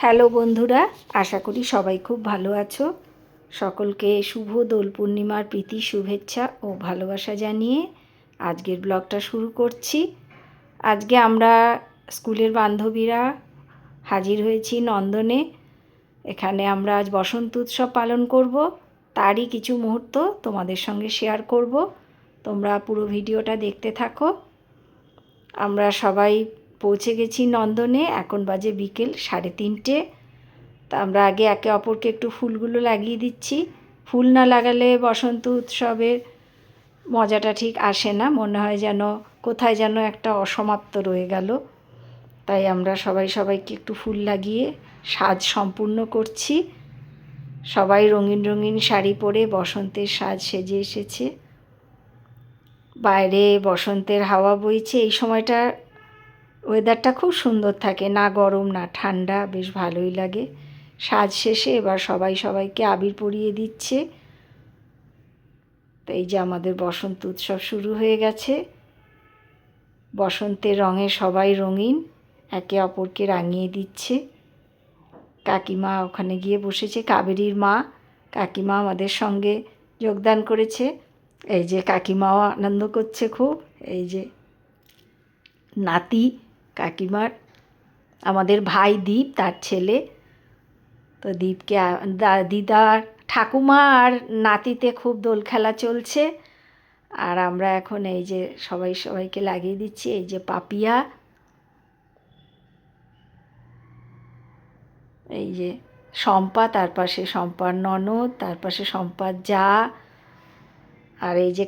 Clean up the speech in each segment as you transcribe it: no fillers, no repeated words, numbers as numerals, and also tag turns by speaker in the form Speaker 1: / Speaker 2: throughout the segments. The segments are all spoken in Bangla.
Speaker 1: হ্যালো বন্ধুরা, আশা করি সবাই খুব ভালো আছো। সকলকে শুভ দোল পূর্ণিমার প্রীতি শুভেচ্ছা ও ভালোবাসা জানিয়ে আজকের ব্লগটা শুরু করছি। আজকে আমরা স্কুলের বান্ধবীরা হাজির হয়েছি নন্দনে। এখানে আমরা আজ বসন্ত উৎসব পালন করব, তারই কিছু মুহূর্ত তোমাদের সঙ্গে শেয়ার করব। তোমরা পুরো ভিডিওটা দেখতে থাকো। আমরা সবাই পৌঁছে গেছি নন্দনে, এখন বাজে বিকেল 3:30। তা আমরা আগে একে অপরকে একটু ফুলগুলো লাগিয়ে দিচ্ছি। ফুল না লাগালে বসন্ত উৎসবের মজাটা ঠিক আসে না, মনে হয় যেন কোথায় যেন একটা অসমাপ্ত রয়ে গেল। তাই আমরা সবাইকে একটু ফুল লাগিয়ে সাজ সম্পূর্ণ করছি। সবাই রঙিন রঙিন শাড়ি পরে বসন্তের সাজ সেজে এসেছে। বাইরে বসন্তের হাওয়া বইছে। এই সময়টা ওয়েদারটা খুব সুন্দর থাকে, না গরম না ঠান্ডা, বেশ ভালোই লাগে। সাজ শেষে এবার সবাইকে আবির পরিয়ে দিচ্ছে। তো এই যে আমাদের বসন্ত উৎসব শুরু হয়ে গেছে। বসন্তের রঙে সবাই রঙিন, একে অপরকে রাঙিয়ে দিচ্ছে। কাকিমা ওখানে গিয়ে বসেছে, কাবেরীর মা কাকিমা আমাদের সঙ্গে যোগদান করেছে। এই যে কাকিমাও আনন্দ করছে খুব। এই যে নাতি কাকিমার, আমাদের ভাই দীপ, তার ছেলে। তো দীপকে দিদার ঠাকুমা আর নাতিতে খুব দোল খেলা চলছে। আর আমরা এখন এই যে সবাইকে লাগিয়ে দিচ্ছি। এই যে পাপিয়া, এই যে শম্পা, তার পাশে শম্পার ননদ, তার পাশে শম্পার জা, আর এই যে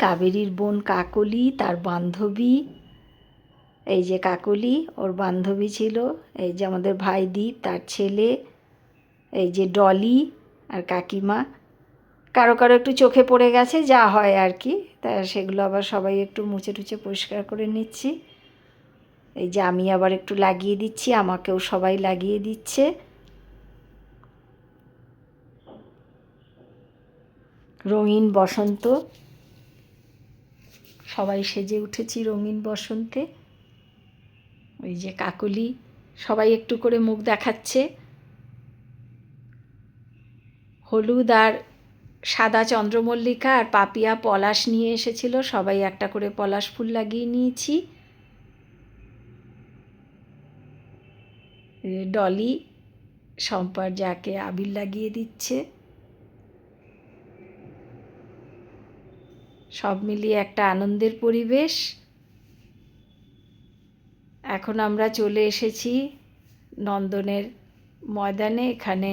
Speaker 1: কাবেরীর বোন কাকলি, তার বান্ধবী। এই যে কাকলি, ওর বান্ধবী ছিল। এই যে আমাদের ভাই দীপ, তার ছেলে। এই যে ডলি আর কাকিমা। কারো একটু চোখে পড়ে গেছে, যা হয় আর কি, তা সেগুলো আবার সবাই একটু মুছে টুছে পরিষ্কার করে নিচ্ছি। এই যে আমি আবার একটু লাগিয়ে দিচ্ছি, আমাকেও সবাই লাগিয়ে দিচ্ছে। রঙিন বসন্ত, সবাই সেজে উঠেছি রঙিন বসন্তে। ওই যে কাকলি, সবাই একটু করে মুখ দেখাচ্ছে। হলুদ আর সাদা চন্দ্রমল্লিকা আর পাপিয়া পলাশ নিয়ে এসেছিল, সবাই একটা করে পলাশ ফুল লাগিয়ে নিয়েছি। ডলি শম্পার যাকে আবির লাগিয়ে দিচ্ছে। সব মিলিয়ে একটা আনন্দের পরিবেশ। এখন আমরা চলে এসেছি নন্দনের ময়দানে। এখানে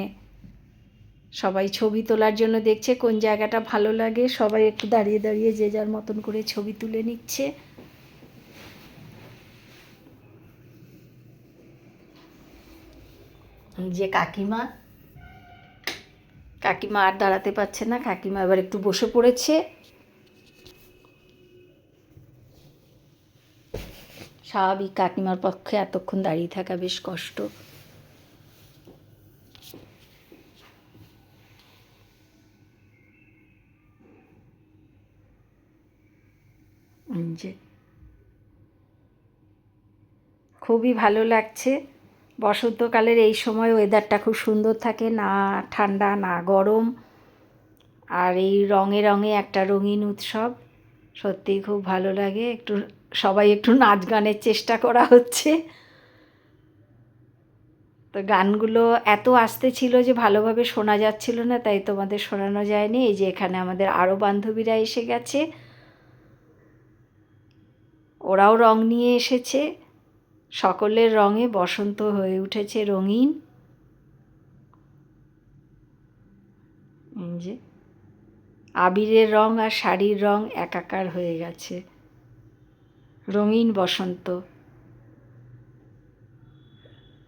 Speaker 1: সবাই ছবি তোলার জন্য দেখছে কোন জায়গাটা ভালো লাগে। সবাই একটু দাঁড়িয়ে দাঁড়িয়ে যে যার মতন করে ছবি তুলে নিচ্ছে। যে কাকিমা আর দাঁড়াতে পারছে না, কাকিমা এবার একটু বসে পড়েছে। স্বাভাবিক, কাকিমার পক্ষে এতক্ষণ দাঁড়িয়ে থাকা বেশ কষ্ট। যে খুবই ভালো লাগছে। বসন্তকালের এই সময় ওয়েদারটা খুব সুন্দর থাকে, না ঠান্ডা না গরম। আর এই রঙে রঙে একটা রঙিন উৎসব, সত্যিই খুব ভালো লাগে। সবাই একটু নাচ গানের চেষ্টা করা হচ্ছে। তো গানগুলো এত আস্তে ছিল যে ভালোভাবে শোনা যাচ্ছিল না, তাই তোমাদের শোনানো যায়নি। এই যে এখানে আমাদের আরও বান্ধবীরা এসে গেছে, ওরাও রং নিয়ে এসেছে। সকলের রঙে বসন্ত হয়ে উঠেছে রঙিন। যে আবিরের রং আর শাড়ির রং একাকার হয়ে গেছে, রঙিন বসন্ত।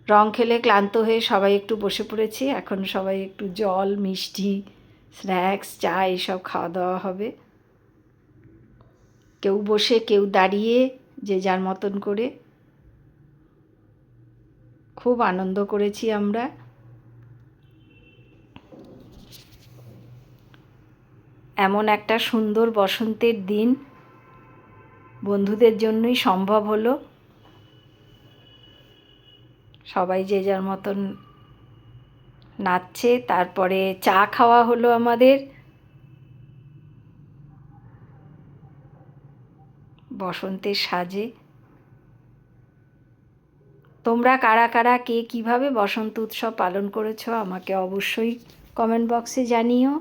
Speaker 1: রং খেলে ক্লান্ত হয়ে সবাই একটু বসে পড়েছি। এখন সবাই একটু জল, মিষ্টি, স্ন্যাক্স, চা এসব খাওয়া দাওয়া হবে। কেউ বসে কেউ দাঁড়িয়ে, যে যার মতন করে। খুব আনন্দ করেছি আমরা। এমন একটা সুন্দর বসন্তের দিন বন্ধুদের জন্যই সম্ভব হলো। সবাই যে যার মতন নাচছে। তারপরে চা খাওয়া হলো আমাদের বসন্তের সাজে। তোমরা কারা কারা কে কীভাবে বসন্ত উৎসব পালন করেছো আমাকে অবশ্যই কমেন্ট বক্সে জানিও।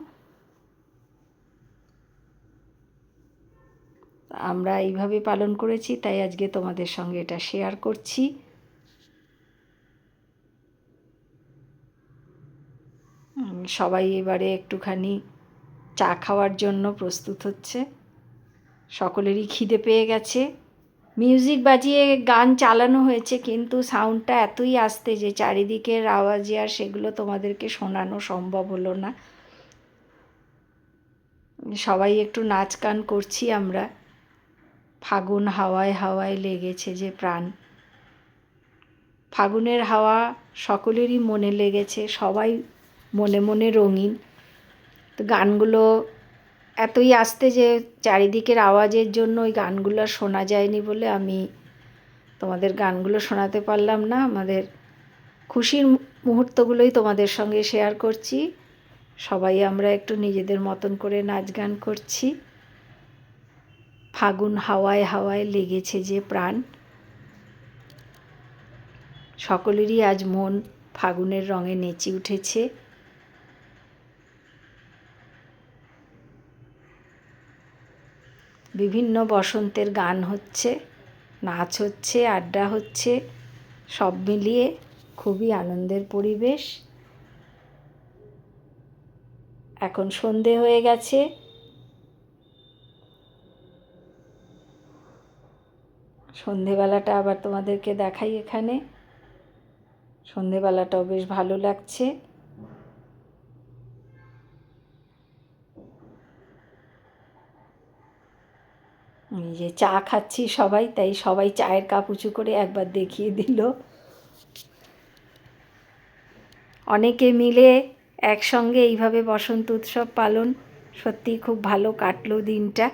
Speaker 1: আমরা এইভাবে পালন করেছি, তাই আজকে তোমাদের সঙ্গে এটা শেয়ার করছি। সবাই এবারে একটুখানি চা খাওয়ার জন্য প্রস্তুত হচ্ছে। সকলেরই খিদে পেয়ে গেছে। মিউজিক বাজিয়ে গান চালানো হয়েছে, কিন্তু সাউন্ডটা এতই আস্তে যে চারিদিকের আওয়াজে আর সেগুলো তোমাদেরকে শোনানো সম্ভব হলো না। সবাই একটু নাচ গান করছি আমরা। ফাগুন হাওয়ায় হাওয়ায় লেগেছে যে প্রাণ। ফাগুনের হাওয়া সকলেরই মনে লেগেছে, সবাই মনে মনে রঙিন। তো গানগুলো এতই আস্তে যে চারিদিকের আওয়াজের জন্য ওই গানগুলো শোনা যায়নি বলে আমি তোমাদের গানগুলো শোনাতে পারলাম না। আমাদের খুশির মুহূর্তগুলোই তোমাদের সঙ্গে শেয়ার করছি। সবাই আমরা একটু নিজেদের মতন করে নাচ গান করছি। ফাগুন হাওয়ায় হাওয়ায় লেগেছে যে প্রাণ। সকলেরই আজ মন ফাগুনের রঙে নেচে উঠেছে। বিভিন্ন বসন্তের গান হচ্ছে, নাচ হচ্ছে, আড্ডা হচ্ছে, সব মিলিয়ে খুবই আনন্দের পরিবেশ। এখন সন্ধে হয়ে গেছে। সন্ধেবেলাটা আবার তোমাদেরকে দেখাই। এখানে সন্ধেবেলাটাও বেশ ভালো লাগছে। এই যে চা খাচ্ছি সবাই, তাই সবাই চায়ের কাপ উঁচু করে একবার দেখিয়ে দিল। অনেকে মিলে একসঙ্গে এইভাবে বসন্ত উৎসব পালন, সত্যিই খুব ভালো কাটলো দিনটা।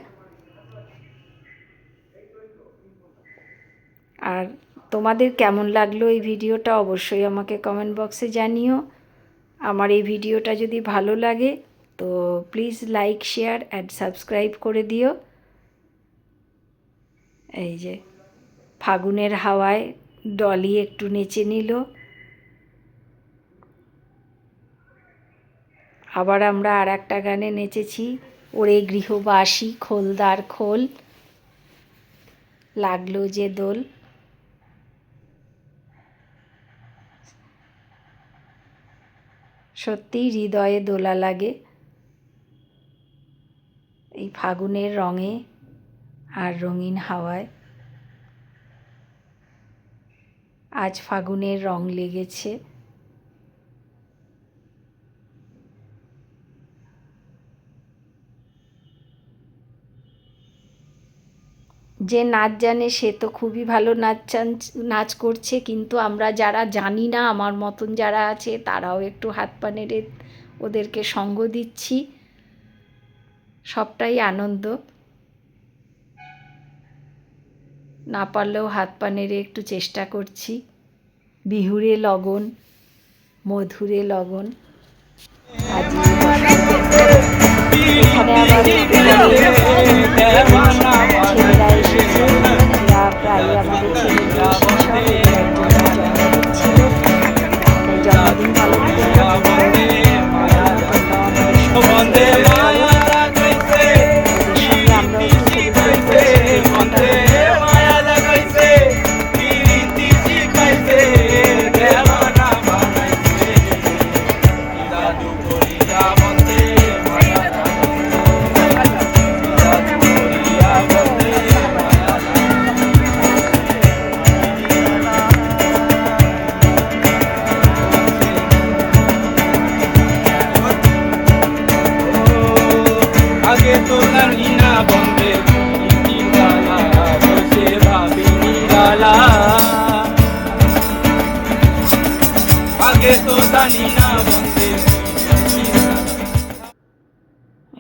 Speaker 1: আর তোমাদের কেমন লাগলো এই ভিডিওটা অবশ্যই আমাকে কমেন্ট বক্সে জানিও। আমার এই ভিডিওটা যদি ভালো লাগে তো please like, share and subscribe করে দিও। এই যে ফাগুনের হাওয়ায় ডলি একটু নেচে নিল। আবার আমরা আর একটা গানে নেচেছি, ওরে গৃহবাসী খোলদার খোল, লাগলো যে দোল। সত্যিই হৃদয়ে দোলা লাগে এই ফাগুনের রঙে আর রঙিন হাওয়ায়। আজ ফাগুনের রং লেগেছে। যে নাচ জানে সে তো খুবই ভালো নাচ করছে, কিন্তু আমরা যারা জানি না, আমার মতন যারা আছে তারাও একটু হাত পা নেড়ে ওদেরকে সঙ্গ দিচ্ছি। সবটাই আনন্দ। না পারলেও হাত পা নেড়ে একটু চেষ্টা করছি। বিহুরে লগন মধুরে লগন। এখানে আবার ছেলেরা এসেছে, এরা প্রায় আমাদের ছেলেরা ছিল, জন্মদিন পালন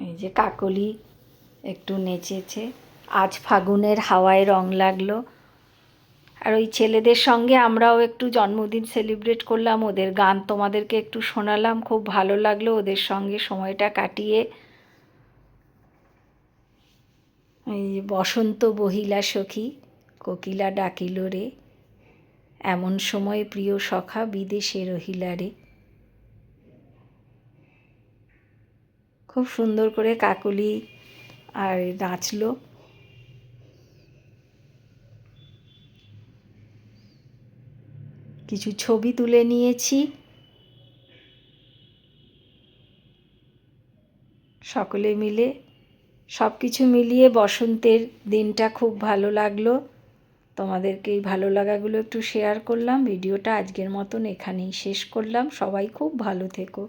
Speaker 1: এই যে কাকলি একটু নেচেছে। আজ ফাগুনের হাওয়ায় রং লাগলো। আর ওই ছেলেদের সঙ্গে আমরাও একটু জন্মদিন সেলিব্রেট করলাম, ওদের গান তোমাদেরকে একটু শোনালাম, খুব ভালো লাগলো ওদের সঙ্গে সময়টা কাটিয়ে। এই বসন্ত বহিলা সখী কোকিলা ডাকিল রে, এমন সময় প্রিয় সখা বিদেশে রহিলা রে। খুব সুন্দর করে কাকলি আর নাচলো। কিছু ছবি তুলে নিয়েছি। সকলে মিলে সব কিছু মিলিয়ে বসন্তের দিনটা খুব ভালো লাগলো। তোমাদেরকে এই ভালো লাগাগুলো একটু শেয়ার করলাম। ভিডিওটা আজকের মতন এখানেই শেষ করলাম। সবাই খুব ভালো থেকো।